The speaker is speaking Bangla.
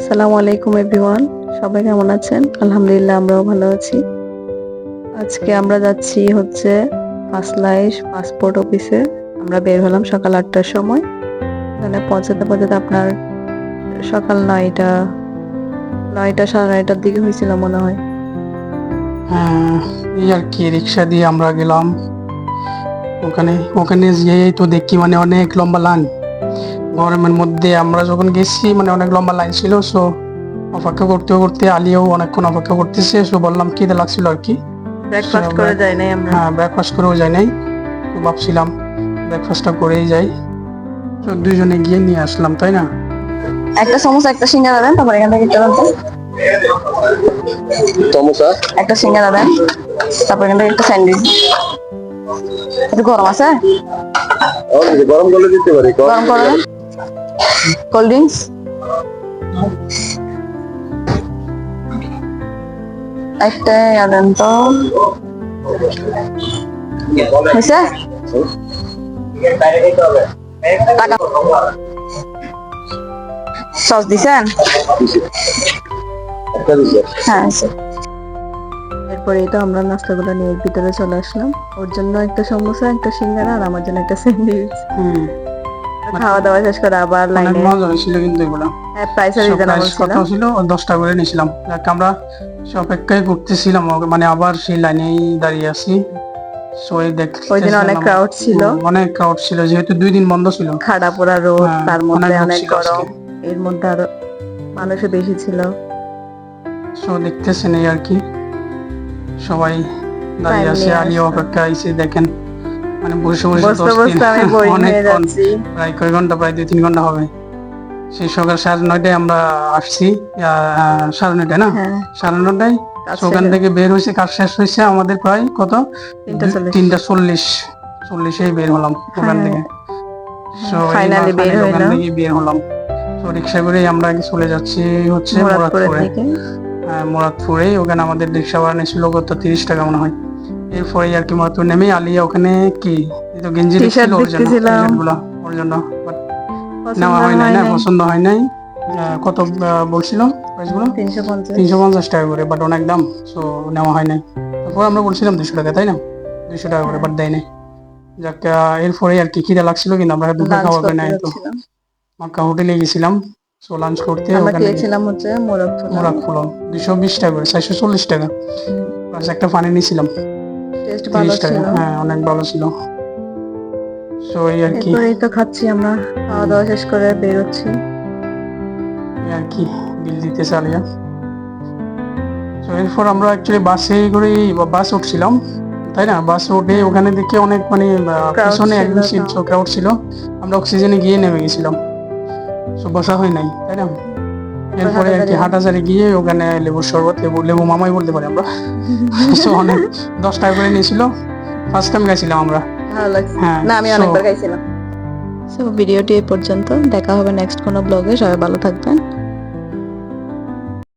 আসসালামু আলাইকুম এভরিওয়ান, সবাই কেমন আছেন? আলহামদুলিল্লাহ, আমরাও ভালো আছি। আজকে আমরা যাচ্ছি ফার্স্ট লাইফ পাসপোর্ট অফিসে। আমরা বের হলাম সকাল 8টার সময়। এখানে পৌঁছাতে পৌঁছাতে আপনার সকাল 9টা 9:30টার দিকে হয়েছিল মনে হয়। এই আর কি রিক্সা দিয়ে আমরা গেলাম ওখানে। ওখানে যেয়েই তো দেখি মানে অনেক লম্বা লাইন। গরমের মধ্যে আমরা যখন গেছি মানে অনেক লম্বা লাইন ছিল। সো অপেক্ষা করতে করতে আলিয়াও অনেকক্ষণ অপেক্ষা করতেছে। সো বললাম খিদে লাগছিল আর কি। ব্রেকফাস্ট করে যাই নাই আমরা। হ্যাঁ, ব্রেকফাস্ট করেও যাই নাই। তো ভাবছিলাম ব্রেকফাস্টটা করেই যাই। তো দুইজনে গিয়ে নিয়ে আসলাম, তাই না? একটা সমোসা একটা সিঙ্গারা দেন, তারপর এখান থেকে চলতে সমোসা একটা সিঙ্গারা দেন, তারপর এখান থেকে একটা স্যান্ডউইচ। একটু গরম আছে, গরম করলে দিতে পারি। গরম করে দেন। কোল্ড ড্রিঙ্কস একটা দেন তো। হয়েছে? টাকা সস দিছেন? হ্যাঁ আছে। এরপরেই তো আমরা নাস্তাগুলো নিয়ে ভিতরে চলে আসলাম। ওর জন্য একটা সমোসা, একটা সিঙ্গারা, আর আমার জন্য একটা স্যান্ডউইচ। খাওয়া দাওয়া শেষ করে আবার অনেক লাইনে। মজা হয়েছিল কিন্তু এগুলো। হ্যাঁ, প্রাইস রিজনেবল ছিল। কত ছিল? 10 টাকা করে নিয়েছিলাম। আমরা সে অপেক্ষায় করতেছিলাম, মানে আবার সেই লাইনেই দাঁড়িয়ে আছি। ওই দিন অনেক ক্রাউড ছিল। অনেক ক্রাউড ছিল, যেহেতু 2 দিন বন্ধ ছিল। খাড়াপোড়া রোড, তার মধ্যে অনেক অনেক ছিল গরম, আজকে। এর মধ্যে আরো মানুষও বেশি ছিল। সো দেখতেছেন এই আর কি, সবাই দাঁড়িয়ে Time আছে। নিয়ে আলিয়া আসলাম। অপেক্ষা আইছে, দেখেন মানে বসে বসে বসতে 10 দিন বসতে আমি বোরিং হয়ে অনেকক্ষণ, যাচ্ছি। প্রায় কয় ঘন্টা, প্রায় 2-3 ঘন্টা হবে। সেই সকাল 9:30টায় আমরা আসছি। 9:30টায় না, হ্যাঁ, 9:30টায়। কাজ ওখান শেষে থেকে বের হয়েছে, কাজ শেষ হয়েছে আমাদের প্রায় কত, 3:40। 3:40 বের হলাম ওখান থেকে। সো ফাইনালি বের ওখান হইলাম থেকে বের হলাম। তো রিক্সা করে আমরা চলে যাচ্ছি মুরাদপুরের মুরাদপুরে। দিকে। মুরাদপুরে ওখানে আমাদের রিক্সা ভাড়া নিয়েছিল কত, 30 টাকা মনে হয়। এরপরে আর কি মুরাদপুর নেমে আলিয়া ওখানে কি এই তো গেঞ্জি টি-শার্ট দেখতেছিলাম। ওর জন্য বাট পছন্দ নেওয়া হয় নাই, হয় না নাই। পছন্দ হয় নাই। কত বলছিল প্রাইসগুলো? 350। 350 টাকা করে, বাট অনেক দাম। সো নেওয়া হয় নাই। তারপর আমরা বলছিলাম 200 টাকা, তাই না? 200 টাকা করে, বাট দেয় নাই। যাক, এরপরে আর কি খিদে লাগছিল, কিন্তু আমরা দুপুরে লাঞ্চ খাওয়া করতে নাই। তো যাচ্ছিলাম। মক্কা হোটেলে গেছিলাম। সো লাঞ্চ করতে আমরা ওখানে খেয়েছিলাম মুরাদপুর। মুরাদপুর 220 টাকা করে, 440 টাকা প্লাস একটা পানি নিয়েছিলাম টেস্ট ভালো 30 টাকা। ছিল। হ্যাঁ, অনেক ভালো ছিল। সো এই আর কি, এরপরেই তো খাচ্ছি আমরা, খাওয়া দাওয়া শেষ করে বেরোচ্ছি। এই আর কি বিল দিতে চালিয়া। তো এরপর আমরা অ্যাকচুয়ালি বাসে করে বাস উঠছিলাম, তাই না? বাসে উঠে ওখানে দেখে অনেক মানে Crowd পিছনে ছিল একদম সিট তো। ক্রাউড ছিল। আমরা অক্সিজেনে গিয়ে নেমে গেছিলাম। সো বসা হয় নাই, তাই না? এরপরে আর কি হাটাজারি গিয়ে ওখানে লেবুর শরবত, লেবু মামাই বলতে পারি আমরা। সো অনেক 10 টাকা করে নিয়েছিল। ফার্স্ট টাইম গেছিলাম আমরা। ভালো লাগছে। হ্যাঁ, না, আমি অনেকবার খাইছিলাম। সো ভিডিওটি এই পর্যন্ত, দেখা হবে নেক্সট কোনো ব্লগে। সবাই ভালো থাকবেন।